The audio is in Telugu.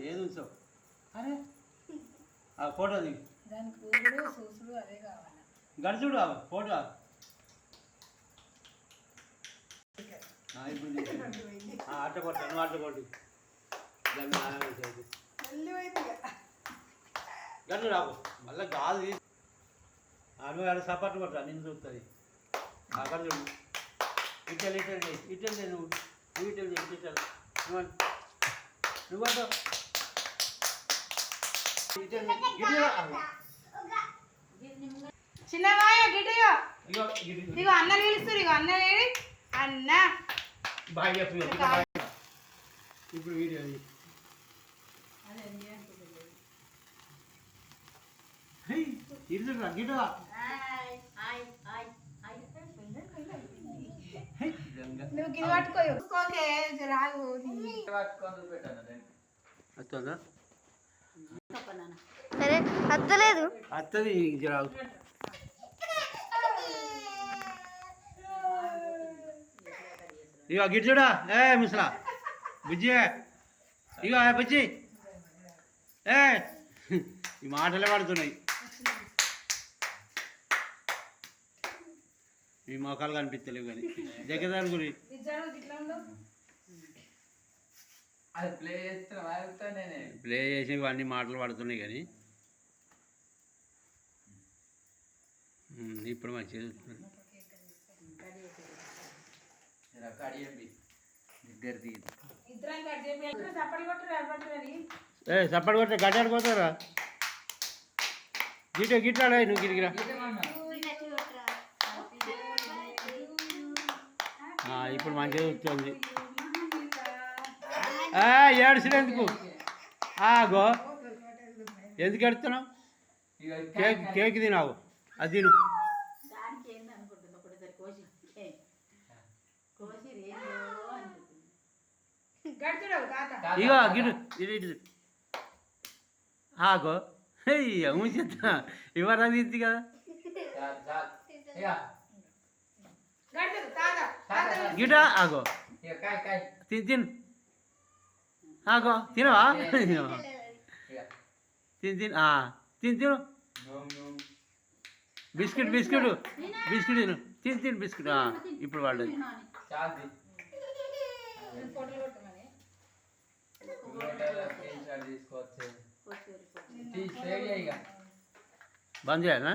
ఏది ఉంచావు అరే ఫోటో దిగి గడిచుడు ఫోటో అట్ట కొట్టు నువ్వు అట్ట కొట్టు గడ్డు రాకు మళ్ళీ కాదు నువ్వు ఆడ సపాటు కొట్టా నిన్ను చూస్తుంది అక్కడ చూడు ఇటల్ ఇటల్ ఇటల్ నువ్వు ఇటల్ ఇటల్ నువ్వు అంటావు చిన్నగా గిటిగా ఇగో అన్న పిలుస్తారు ఇగో అన్న లేడి అన్న బాయ్ చెప్పు ఇప్పుడు వీడియో ఇరుదురా గిటవా నువ్వు గిది పట్టుకోయు ఓకే రాగు వస్తుందా సరే అత్తలేదు అత్తది రాగు ఇక గిడ్చుడా ముసలా బుజ్జి ఇక బుజ్జి ఈ మాటలే పడుతున్నాయి ఈ మొఖాలు కనిపించలేవు కానీ జగదాని గురి ప్లే చేసి అన్ని మాటలు పడుతున్నాయి కానీ ఇప్పుడు మంచిగా సప్పటి కొట్ట గడ్డాడుకోతారా గిట్టాడా నువ్వు గిరిగిరా ఇప్పుడు మంచిగా వస్తుంది ఏడుసినందుకు ఆగో ఎందుకు ఎడుతున్నావు కేక్ తినావు అది తిను ఇగో గిడు ఇటు ఆగో ఉంచుతా ఇవ్వరా తీద్ది కదా గిట ఆగో తిను ఆగో తినవా తిను తిను బిస్కెట్ బిస్కెట్ బిస్కెట్ తిను తిను బిస్కెట్ ఇప్పుడు వాడదు బంద్ చేయాలా